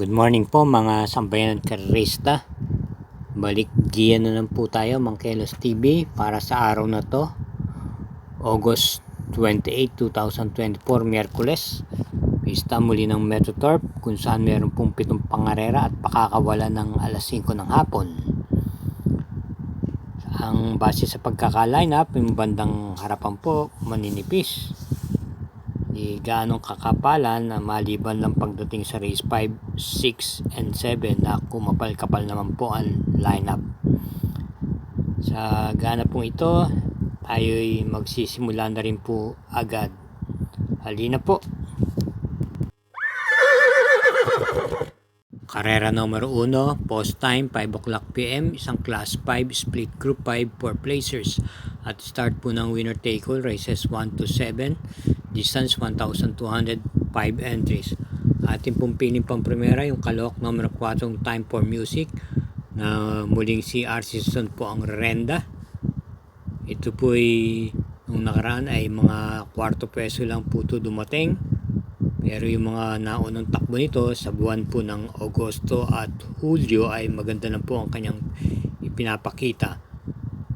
Good morning po mga sambayan at karerista. Balik gian na lang po tayo mga Kelos TV para sa araw na to, August 28, 2024, Miyerkules. Pista muli ng Metroturf kung saan meron pong 7 pangarera at pakakawala ng alas 5 ng hapon. Ang base sa pagkaka-line up, yung bandang harapan po maninipis. Di gaanong kakapalan na maliban lang pagdating sa race 5, 6, and 7 na kumapal-kapal naman po ang lineup. Sa gana pong ito, tayo'y magsisimula na rin po agad. Halina po! Karera numero 1, post time 5 o'clock PM, isang class 5, split group 5, 4 placers. At start po ng winner take all, races 1 to 7, distance 1,200, 5 entries. Ating pong piling pang primera, yung kalok numero 4, time for music, na muling si RC Son po ang renda. Ito po ay, nung nakaraan ay mga kwarto peso lang po ito dumating. Pero yung mga naunang takbo nito sa buwan po ng Agosto at Hulyo ay maganda na po ang kanyang ipinapakita.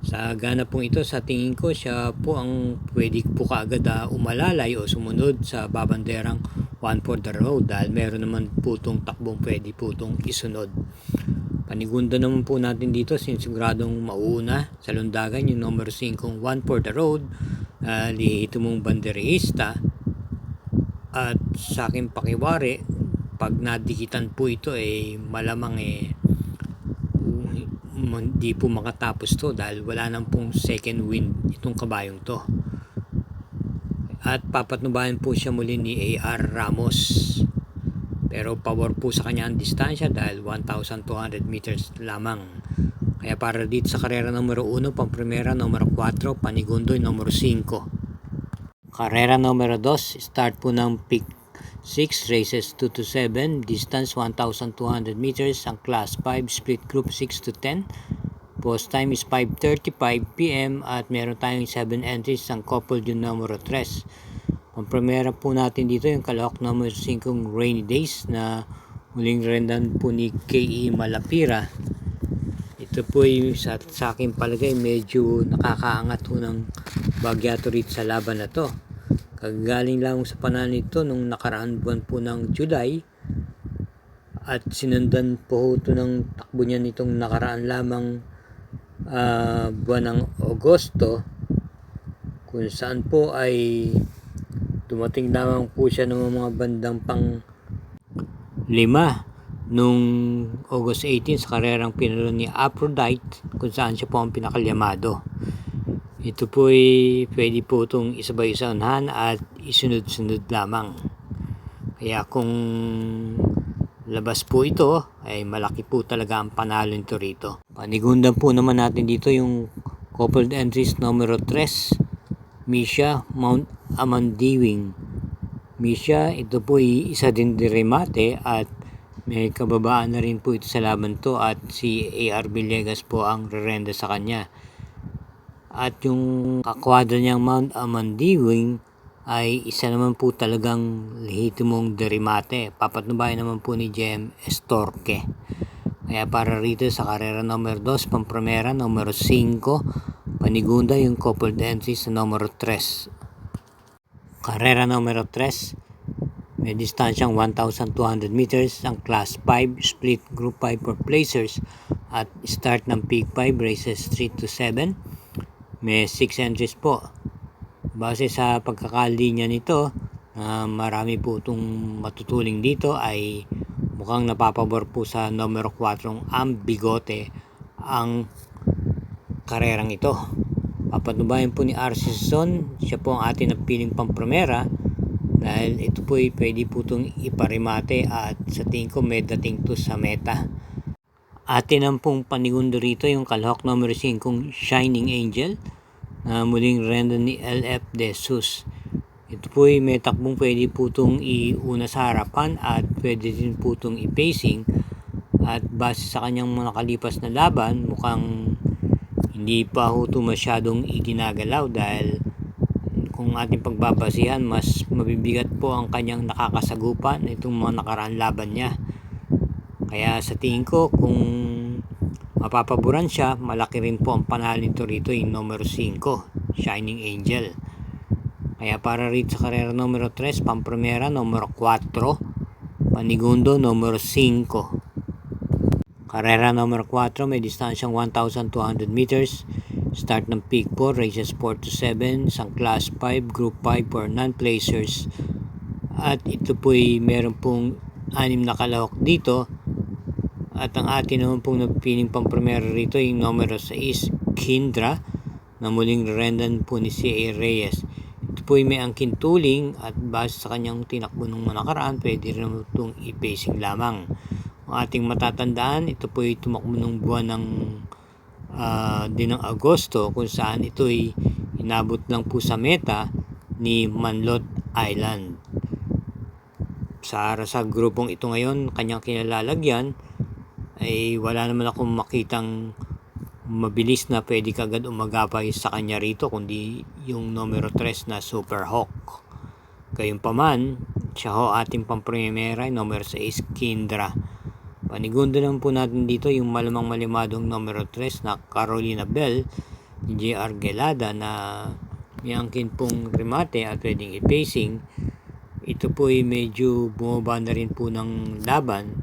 Sa gana pong ito, sa tingin ko siya po ang pwede po kaagad umalalay o sumunod sa babanderang 1 for the road dahil meron naman po itong takbong pwede po itong isunod. Panigunda naman po natin dito siniguradong mauuna sa lundagan yung numero 5 1 for the road, lihito mong banderista. At sa aking pakiwari, pag nadikitan po ito malamang hindi po makatapos to dahil wala nang pong second wind itong kabayong to. At papatnubayan po siya muli ni AR Ramos. Pero pabor po sa kanya ang distansya dahil 1,200 meters lamang. Kaya para dito sa karera numero 1, pang-primera numero 4, Panigundoy numero 5. Karera numero 2, start po ng pick 6, races 2 to 7, distance 1,200 meters, ang class 5, split group 6 to 10. Post time is 5:35 PM at meron tayong 7 entries, ang couple yung numero 3. Ang primera po natin dito yung kalahok numero 5, Rainy Days, na muling rendan po ni K.E. Malapira. Ito po yung sa aking palagay medyo nakakaangat po ng bagyato rito sa laban na to. Kagaling lang sa panahon nito nung nakaraan buwan po ng July at sinundan po ito ng takbo niya nitong nakaraan lamang buwan ng Agosto, kung saan po ay dumating lamang po siya ng mga bandang pang 5 nung August 18 sa karerang pinalo ni Aphrodite, kung saan siya po ang pinakalyamado. Ito po ay pwede po itong isabay sa unahan at isunod-sunod lamang. Kaya kung labas po ito, ay malaki po talaga ang panalo nito rito. Panigundan po naman natin dito yung coupled entries numero 3, Misha Mount Amandiwing. Misha, ito po ay isa din di remate at may kababaan na rin po ito sa laban to at si AR Villegas po ang rerenda sa kanya. At yung kakwadra niyang Mount Amandiwing ay isa naman po talagang lehitimong derimate. Papatnubayan naman po ni JM Estorque. Kaya para rito sa karera numero 2, pang-primera numero 5, panigunda yung coupled entries sa numero 3. Karera numero 3, may distansyang 1,200 meters, ang class 5, split group 5 for placers. At start ng peak 5, races 3 to 7. May 6 entries po. Base sa pagkakalinya nito, marami po itong matutuling dito ay mukhang napapabor po sa numero 4 Ambigote ang karerang ito. Papatnubayan po ni RC Son, siya po ang ating napiling pang-primera dahil ito po ay pwede po itong iparimate at sa tingin ko may dating to sa meta. Atin ang pong panigundo rito yung kalahok numero 5 Shining Angel na muling renda ni LF De Jesus. Ito po ay may takbong pwede po itong iuna sa harapan at pwede din po itong i-pacing, at base sa kanyang mga nakalipas na laban mukhang hindi pa ho ito masyadong iginagalaw dahil kung ating pagbabasihan mas mabibigat po ang kanyang nakakasagupan itong mga nakaraan laban niya. Kaya sa tingin ko, kung mapapaboran siya, malaki rin po ang panalo nito rito yung numero 5, Shining Angel. Kaya para rito sa karera numero 3, Pamprimera numero 4, Panigundo numero 5. Karera numero 4, may distansyang 1,200 meters. Start ng peak 4, races 4 to 7, isang class 5, group 5 for non-placers. At ito po'y meron pong 6 na kalahok dito. At ang atin naman pong nagpiling pang-primera rito yung numero 6, Kindra, na muling rendan po ni C.A. Reyes. Ito po'y may angkin tuling at base sa kanyang tinakbo nung nakaraan, pwede rin itong i-pacing lamang. Ang ating matatandaan, ito po'y tumakbo nung buwan ng Agosto, kung saan ito'y inabot lang po sa meta ni Manlot Island. Sa grupong ito ngayon, kanyang kinalalagyan, ay wala naman akong makitang mabilis na pwede kagad umagapay sa kanya rito, kundi yung numero 3 na Super Hawk. Gayunpaman, siya ho ating pamprimera, numero 6, Kindra. Panigundo lang po natin dito yung malamang malimadong numero 3 na Carolina Bell ni J.R. Gelada, na may angkin pong remate at pwedeng i-pacing. Ito po ay medyo bumaba na rin po ng laban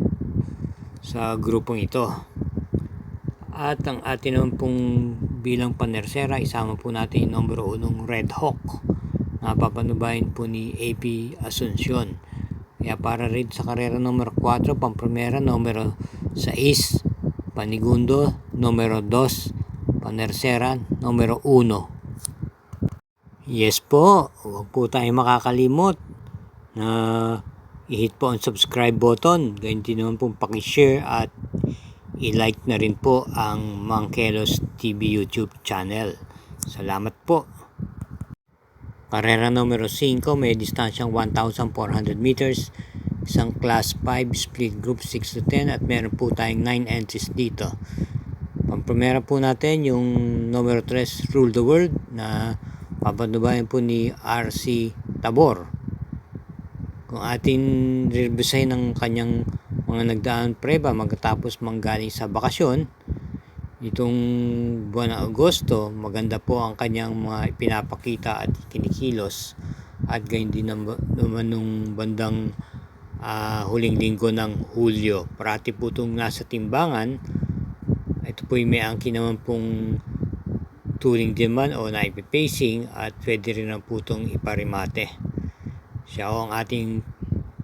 sa grupong ito. At ang atin naman pong bilang panersera, isama po natin yung numero 1 Red Hawk, na papanubayan po ni AP Asuncion. Kaya para rin sa karera numero 4, pamprimera numero 6, Panigundo numero 2, panersera numero 1. Yes po, huwag po tayong makakalimot na i-hit po ang subscribe button, ganyan din naman po paki-share at i-like na rin po ang Mangkelos TV YouTube channel. Salamat po. Karera numero 5, may distansyang 1,400 meters, isang class 5 split group 6 to 10 at meron po tayong 9 entries dito. Pamprimera po natin yung numero 3 Rule the World, na papanubayan po ni RC Tabor. Kung atin revisayin ng kanyang mga nagdaan preba magkatapos manggaling sa bakasyon, itong buwan ng Agosto, maganda po ang kanyang mga ipinapakita at kinikilos. At gayon din naman nung bandang huling linggo ng Hulyo. Parati po itong nasa timbangan. Ito po may angkin naman pong tuling din man o naipipacing at pwede rin na po itong iparimate. Siya ang ating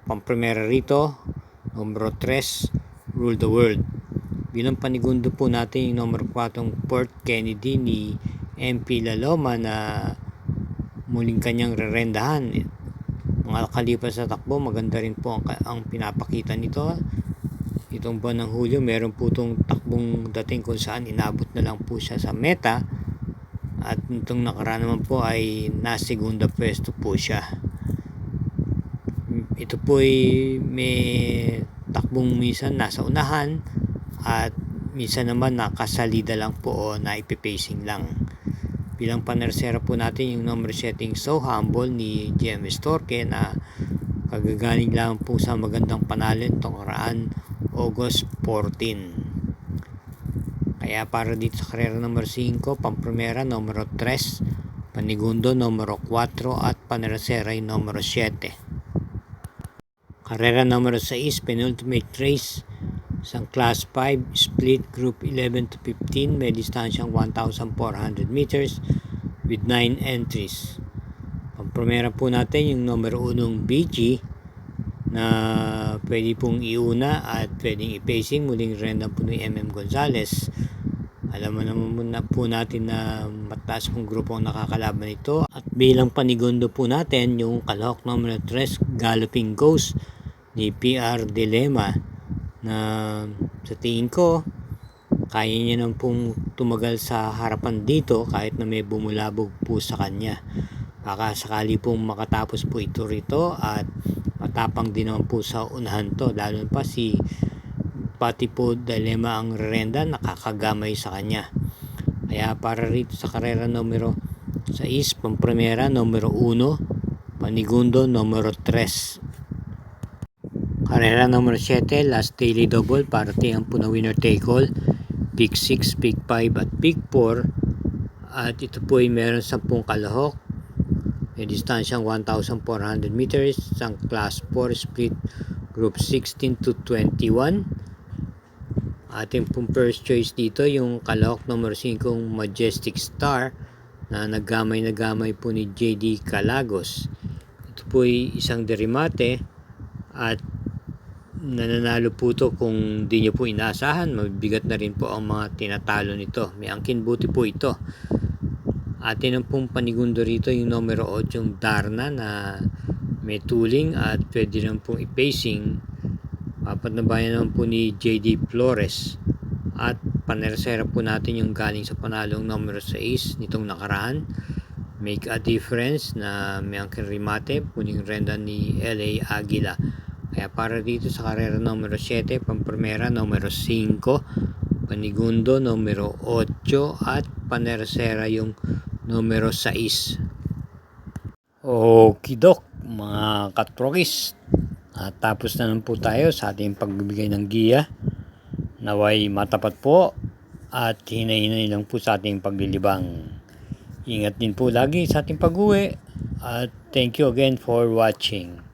pamprimera rito, numero 3, Rule the World. Bilang panigundo po natin yung numero 4, Port Kennedy ni MP Laloma, na muling kanyang rerendahan. Mga kalipas sa takbo, maganda rin po ang pinapakita nito. Itong buwan ng Hulyo, meron po itong takbong dating kung saan inabot na lang po siya sa meta. At itong nakaraan naman po ay nasa segunda pwesto po siya. Ito po ay may takbong minsan nasa unahan at minsan naman nakasalida lang po o naipipacing lang. Bilang panersera po natin yung number setting So Humble ni GMS Torque, na kagagaling lang po sa magandang panalo itong karaan August 14. Kaya para dito sa karera number 5, pamprimera numero 3, panigundo numero 4 at panersera numero 7. Karera numero 6, penultimate race, isang class 5 split group 11 to 15, may distansyang 1,400 meters with 9 entries. Pamprimera po natin yung numero 1 BG, na pwede pong iuna at pwedeng i-pacing. Muling renda po ni MM Gonzales. Alam mo naman na po natin na mataas pong grupo ang nakakalaban ito. At bilang panigundo po natin yung kalahok numero 3, Galloping Ghost ni PR Dilema, na sa tingin ko kaya niya nang pong tumagal sa harapan dito kahit na may bumulabog po sa kanya. Baka sakali pong makatapos po ito rito at matapang din naman po sa unahan to, lalo pa si pati po Dilema ang renda, nakakagamay sa kanya. Kaya para rito sa karera numero 6, pamprimera numero 1, panigundo numero 3. Karera numero 7, last daily double, parating po na winner take all, pick 6, pick 5 at pick 4. At ito po ay meron 10 kalahok, may distansyang 1,400 meters, isang class 4 split group 16 to 21. Ating pong first choice dito yung kalahok numero 5, Majestic Star, na naggamay po ni JD Calagos. Ito po ay isang derimate at nananalo po to kung di nyo po inaasahan. Mabibigat na rin po ang mga tinatalo nito. May angkin buti po ito. Atin ang pong panigundo rito yung numero 8, yung Darna, na may tuling at pwede rin pong i-pacing. Papatnabayan naman po ni JD Flores. At panersera po natin yung galing sa panalong numero 6 nitong nakaraan, Make a Difference, na may angkin remate, puning renda ni LA Aguila. Kaya para dito sa karera numero 7, pampremera numero 5, panigundo numero 8 at panersera yung numero 6. Okidok mga katrokis, at tapos na lang po tayo sa ating pagbibigay ng giya. Naway matapat po at hinay-hinay lang po sa ating paglilibang. Ingat din po lagi sa ating pag-uwi at thank you again for watching.